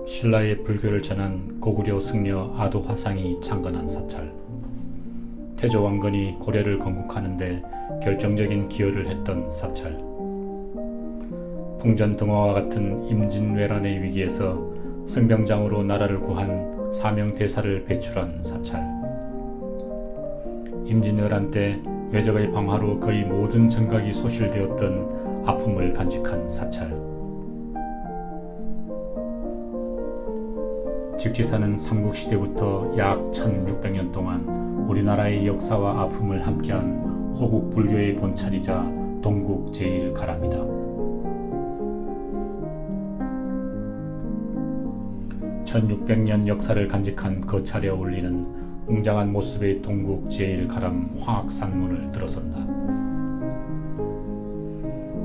신라의 불교를 전한 고구려 승려 아도화상이 창건한 사찰. 태조 왕건이 고려를 건국하는 데 결정적인 기여를 했던 사찰. 풍전등화와 같은 임진왜란의 위기에서 승병장으로 나라를 구한 사명대사를 배출한 사찰. 임진왜란 때 외적의 방화로 거의 모든 정각이 소실되었던 아픔을 간직한 사찰. 직지사는 삼국시대부터 약 1600년 동안 우리나라의 역사와 아픔을 함께한 호국 불교의 본찰이자 동국 제1가람이다. 1600년 역사를 간직한 거찰에 어울리는 웅장한 모습의 동국 제1가람 화학산문을 들어선다.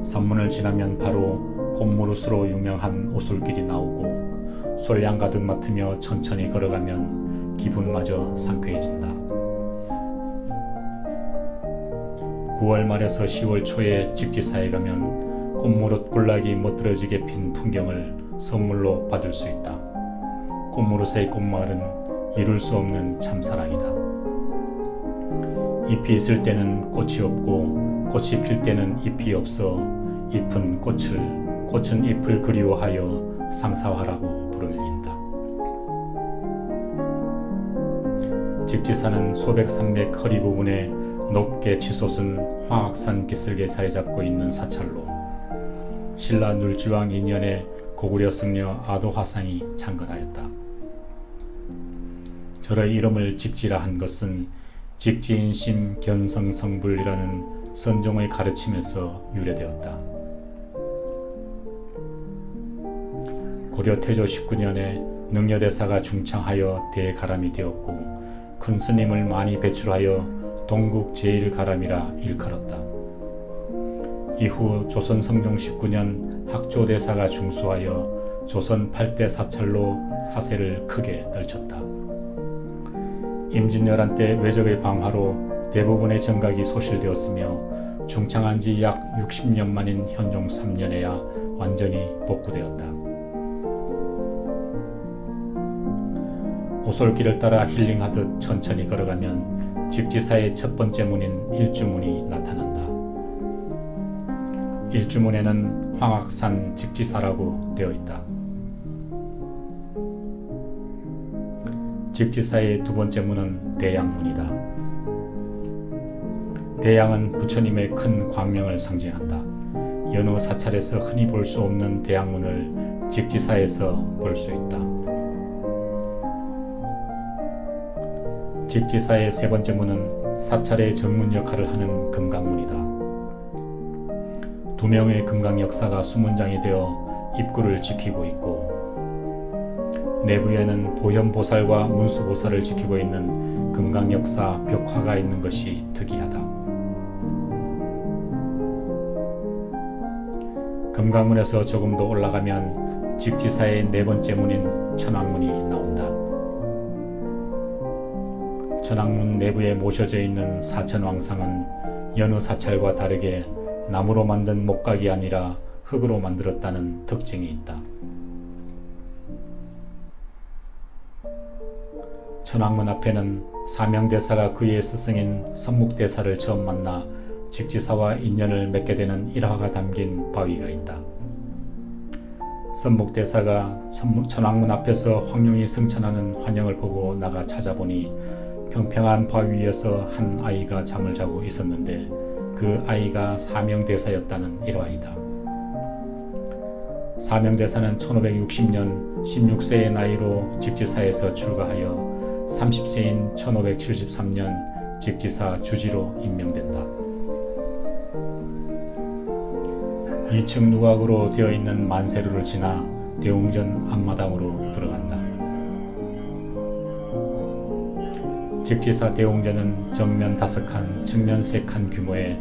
산문을 지나면 바로 곰무릇으로 유명한 오솔길이 나오고 솔향 가득 맡으며 천천히 걸어가면 기분마저 상쾌해진다. 9월 말에서 10월 초에 직지사에 가면 곰무릇 군락이 멋들어지게 핀 풍경을 선물로 받을 수 있다. 곰무릇의 꽃마을은 이룰 수 없는 참사랑이다. 잎이 있을 때는 꽃이 없고 꽃이 필 때는 잎이 없어 잎은 꽃을, 꽃은 잎을 그리워하여 상사화라고 부르밀린다. 직지사는 소백산맥 허리 부분에 높게 치솟은 화학산 기슭에 자리잡고 있는 사찰로 신라 눌지왕 2년에 고구려 승려 아도화상이 창건하였다. 절의 이름을 직지라 한 것은 직지인심 견성성불이라는 선종의 가르침에서 유래되었다. 고려 태조 19년에 능여대사가 중창하여 대가람이 되었고 큰 스님을 많이 배출하여 동국 제1가람이라 일컬었다. 이후 조선 성종 19년 학조대사가 중수하여 조선 8대 사찰로 사세를 크게 떨쳤다. 임진왜란 때 외적의 방화로 대부분의 정각이 소실되었으며 중창한 지 약 60년 만인 현종 3년에야 완전히 복구되었다. 오솔길을 따라 힐링하듯 천천히 걸어가면 직지사의 첫 번째 문인 일주문이 나타난다. 일주문에는 황학산 직지사라고 되어 있다. 직지사의 두 번째 문은 대양문이다. 대양은 부처님의 큰 광명을 상징한다. 여느 사찰에서 흔히 볼 수 없는 대양문을 직지사에서 볼 수 있다. 직지사의 세 번째 문은 사찰의 정문 역할을 하는 금강문이다. 두 명의 금강 역사가 수문장이 되어 입구를 지키고 있고 내부에는 보현보살과 문수보살을 지키고 있는 금강 역사 벽화가 있는 것이 특이하다. 금강문에서 조금 더 올라가면 직지사의 네 번째 문인 천왕문이 나온다. 천왕문 내부에 모셔져 있는 사천왕상은 여느 사찰과 다르게 나무로 만든 목각이 아니라 흙으로 만들었다는 특징이 있다. 천왕문 앞에는 사명대사가 그의 스승인 선묵대사를 처음 만나 직지사와 인연을 맺게 되는 일화가 담긴 바위가 있다. 선묵대사가 천왕문 앞에서 황룡이 승천하는 환영을 보고 나가 찾아보니 평평한 바위 위에서 한 아이가 잠을 자고 있었는데 그 아이가 사명대사였다는 일화이다. 사명대사는 1560년 16세의 나이로 직지사에서 출가하여 30세인 1573년 직지사 주지로 임명된다. 2층 누각으로 되어 있는 만세루를 지나 대웅전 앞마당으로 들어간다. 직지사 대웅전은 정면 5칸, 측면 3칸 규모의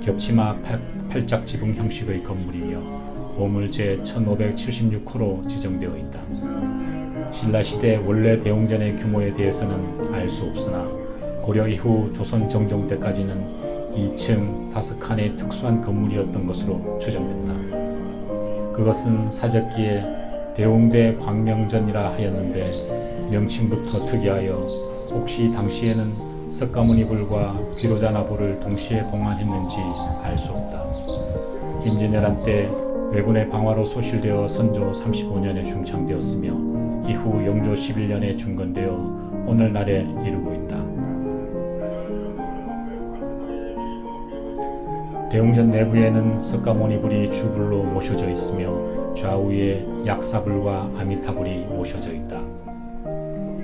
겹치마 8짝 지붕 형식의 건물이며 보물 제1576호로 지정되어 있다. 신라시대 원래 대웅전의 규모에 대해서는 알 수 없으나 고려 이후 조선 정종 때까지는 2층 5칸의 특수한 건물이었던 것으로 추정된다. 그것은 사적기에 대웅대 광명전이라 하였는데 명칭부터 특이하여 혹시 당시에는 석가모니불과 비로자나불을 동시에 봉안했는지 알 수 없다. 임진왜란 때 왜군의 방화로 소실되어 선조 35년에 중창되었으며 이후 영조 11년에 중건되어 오늘날에 이르고 있다. 대웅전 내부에는 석가모니불이 주불로 모셔져 있으며 좌우에 약사불과 아미타불이 모셔져 있다.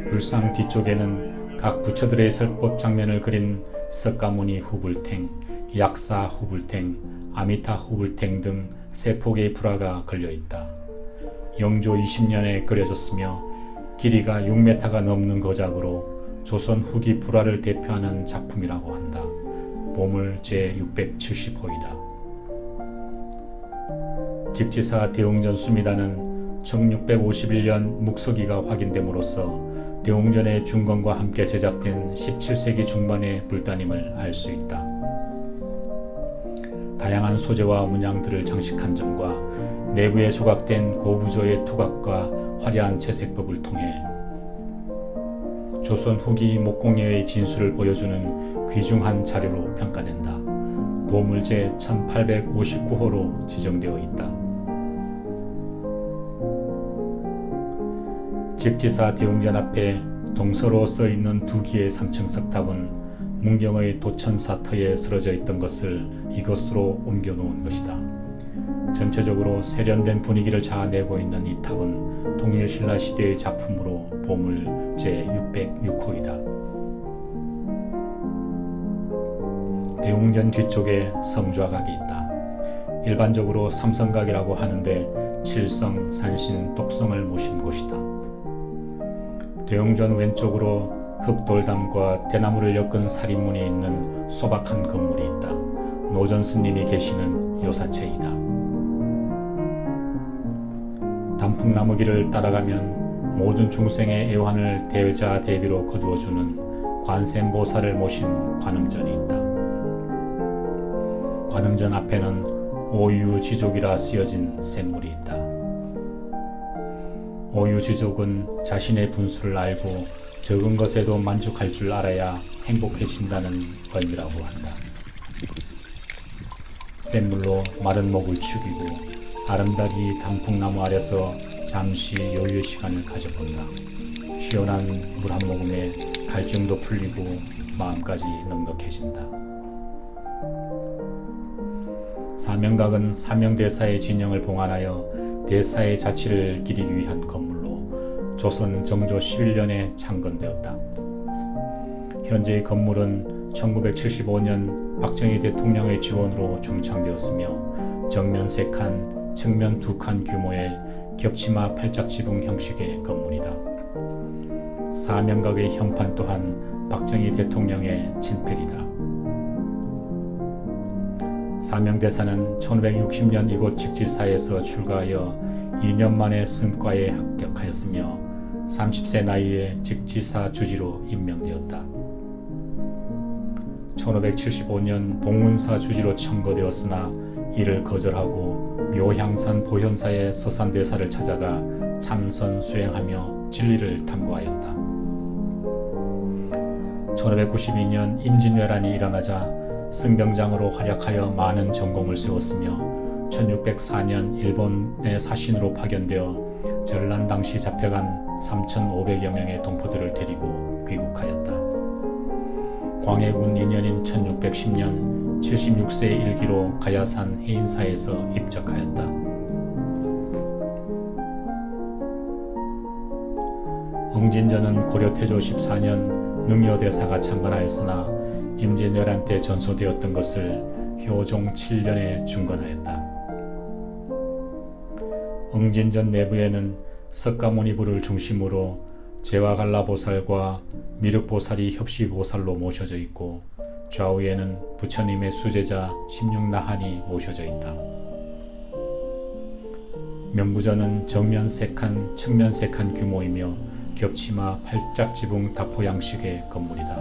불상 뒤쪽에는 각 부처들의 설법 장면을 그린 석가모니 후불탱, 약사 후불탱, 아미타 후불탱 등 세 폭의 불화가 걸려 있다. 영조 20년에 그려졌으며 길이가 6m가 넘는 거작으로 조선 후기 불화를 대표하는 작품이라고 한다. 보물 제670호이다. 직지사 대웅전 수미단은 1651년 묵서기가 확인됨으로써 대웅전의 중건과 함께 제작된 17세기 중반의 불단임을 알 수 있다. 다양한 소재와 문양들을 장식한 점과 내부에 조각된 고부조의 투각과 화려한 채색법을 통해 조선 후기 목공예의 진수를 보여주는 귀중한 자료로 평가된다. 보물제 1859호로 지정되어 있다. 직지사 대웅전 앞에 동서로 써있는 두 기의 3층 석탑은 문경의 도천사터에 쓰러져 있던 것을 이것으로 옮겨놓은 것이다. 전체적으로 세련된 분위기를 자아내고 있는 이 탑은 통일신라 시대의 작품으로 보물 제606호이다. 대웅전 뒤쪽에 성좌각이 있다. 일반적으로 삼성각이라고 하는데 칠성, 산신, 똑성을 모신 곳이다. 대웅전 왼쪽으로 흑돌담과 대나무를 엮은 살인문이 있는 소박한 건물이 있다. 노전 스님이 계시는 요사체이다. 단풍나무길을 따라가면 모든 중생의 애환을 대자 대비로 거두어주는 관세음보살을 모신 관음전이 있다. 관음전 앞에는 오유지족이라 쓰여진 샘물이 있다. 오유지족은 자신의 분수를 알고 적은 것에도 만족할 줄 알아야 행복해진다는 의미라고 한다. 샘물로 마른 목을 축이고 아름다리 단풍나무 아래서 잠시 여유의 시간을 가져본다. 시원한 물 한 모금에 갈증도 풀리고 마음까지 넉넉해진다. 사명각은 사명대사의 진영을 봉안하여 대사의 자치를 기리기 위한 건물로 조선 정조 11년에 창건되었다. 현재의 건물은 1975년 박정희 대통령의 지원으로 중창되었으며 정면 3칸, 측면 2칸 규모의 겹치마 팔짝지붕 형식의 건물이다. 사명각의 현판 또한 박정희 대통령의 친필이다. 사명대사는 1560년 이곳 직지사에서 출가하여 2년 만에 승과에 합격하였으며 30세 나이에 직지사 주지로 임명되었다. 1575년 봉문사 주지로 청거되었으나 이를 거절하고 묘향산 보현사의 서산대사를 찾아가 참선 수행하며 진리를 탐구하였다. 1592년 임진왜란이 일어나자 승병장으로 활약하여 많은 전공을 세웠으며 1604년 일본의 사신으로 파견되어 전란 당시 잡혀간 3,500여 명의 동포들을 데리고 귀국하였다. 광해군 2년인 1610년 76세 일기로 가야산 해인사에서 입적하였다. 응진전은 고려태조 14년 능여대사가 창건하였으나 임진왜란 때 전소되었던 것을 효종 7년에 중건하였다. 응진전 내부에는 석가모니불을 중심으로 제와갈라보살과 미륵보살이 협시보살로 모셔져 있고 좌우에는 부처님의 수제자 16나한이 모셔져 있다. 명부전은 정면 3칸, 측면 3칸 규모이며 겹치마 팔짝지붕 다포 양식의 건물이다.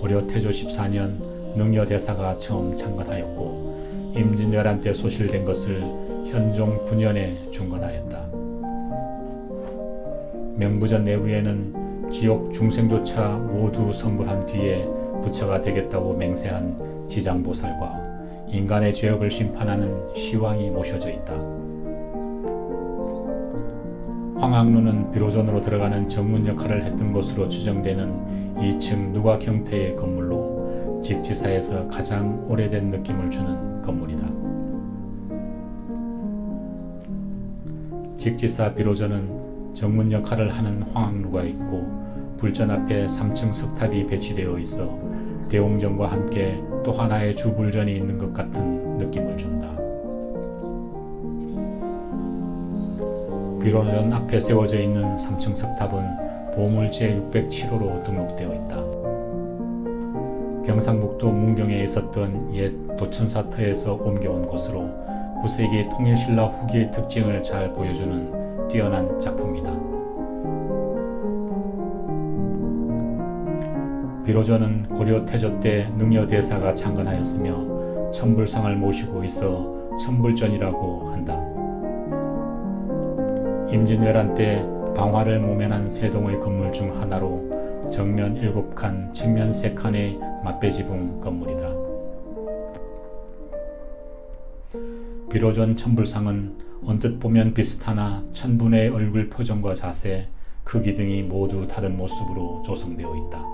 고려 태조 14년 능여대사가 처음 창건하였고 임진왜란 때 소실된 것을 현종 9년에 중건하였다. 명부전 내부에는 지옥 중생조차 모두 선물한 뒤에 부처가 되겠다고 맹세한 지장보살과 인간의 죄업을 심판하는 시왕이 모셔져 있다. 황학루는 비로전으로 들어가는 정문 역할을 했던 것으로 추정되는 2층 누각 형태의 건물로 직지사에서 가장 오래된 느낌을 주는 건물이다. 직지사 비로전은 정문 역할을 하는 황학루가 있고 불전 앞에 3층 석탑이 배치되어 있어 대웅전과 함께 또 하나의 주불전이 있는 것 같은 느낌을 준다. 비로전 앞에 세워져 있는 3층 석탑은 보물 제607호로 등록되어 있다. 경상북도 문경에 있었던 옛 도천사터에서 옮겨온 곳으로 9세기 통일신라 후기의 특징을 잘 보여주는 뛰어난 작품이다. 비로전은 고려 태조 때 능여대사가 창건하였으며 천불상을 모시고 있어 천불전이라고 한다. 임진왜란 때 방화를 모면한 세동의 건물 중 하나로 정면 7칸, 측면 3칸의 맞배지붕 건물이다. 비로전 천불상은 언뜻 보면 비슷하나 천분의 얼굴 표정과 자세, 크기 등이 모두 다른 모습으로 조성되어 있다.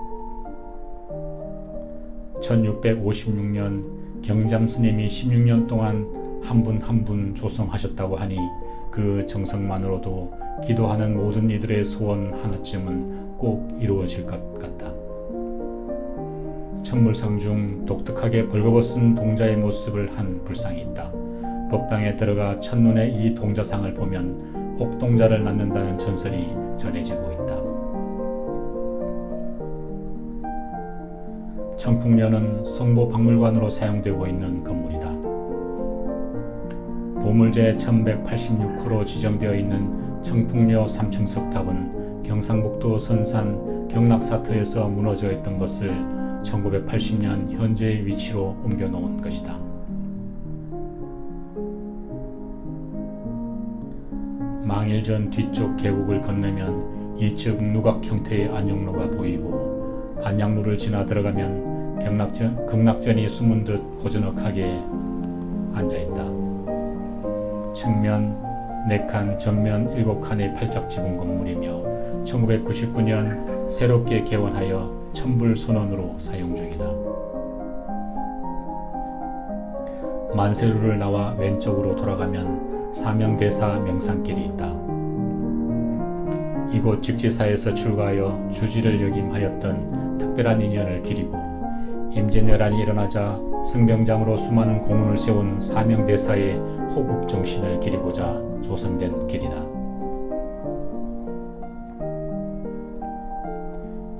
1656년 경잠스님이 16년 동안 한 분 한 분 조성하셨다고 하니 그 정성만으로도 기도하는 모든 이들의 소원 하나쯤은 꼭 이루어질 것 같다. 천물상 중 독특하게 벌거벗은 동자의 모습을 한 불상이 있다. 법당에 들어가 첫눈에 이 동자상을 보면 옥동자를 낳는다는 전설이 전해지고 있다. 청풍녀는 성보박물관으로 사용되고 있는 건물이다. 보물제 1186호로 지정되어 있는 청풍녀 3층 석탑은 경상북도 선산 경락사터에서 무너져 있던 것을 1980년 현재의 위치로 옮겨 놓은 것이다. 망일전 뒤쪽 계곡을 건너면 이측 누각 형태의 안양로가 보이고 안양로를 지나 들어가면 극락전이 숨은 듯 고즈넉하게 앉아있다. 측면 4칸, 전면 7칸의 팔짝지붕 건물이며 1999년 새롭게 개원하여 천불선원으로 사용 중이다. 만세루를 나와 왼쪽으로 돌아가면 사명대사 명산길이 있다. 이곳 직지사에서 출가하여 주지를 역임하였던 특별한 인연을 기리고 임진왜란이 일어나자 승병장으로 수많은 공훈을 세운 사명대사의 호국 정신을 기리고자 조성된 길이다.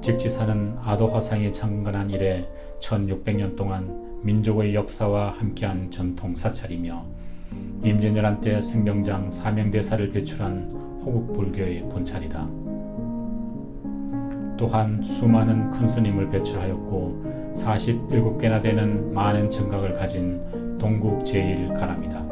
직지사는 아도화상이 창건한 이래 1600년 동안 민족의 역사와 함께한 전통 사찰이며 임진왜란 때 승병장 사명대사를 배출한 호국불교의 본찰이다. 또한 수많은 큰 스님을 배출하였고 47개나 되는 많은 정각을 가진 동국 제1가람이다.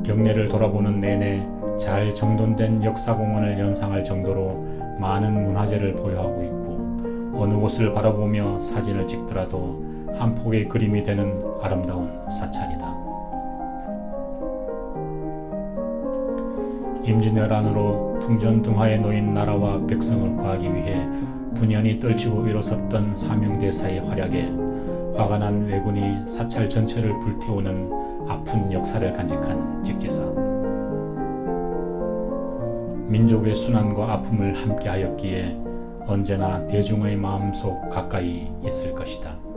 경내를 돌아보는 내내 잘 정돈된 역사공원을 연상할 정도로 많은 문화재를 보유하고 있고 어느 곳을 바라보며 사진을 찍더라도 한 폭의 그림이 되는 아름다운 사찰이다. 임진왜란으로 풍전등화에 놓인 나라와 백성을 구하기 위해 분연히 떨치고 일어섰던 사명대사의 활약에 화가 난 왜군이 사찰 전체를 불태우는 아픈 역사를 간직한 직지사. 민족의 순환과 아픔을 함께하였기에 언제나 대중의 마음속 가까이 있을 것이다.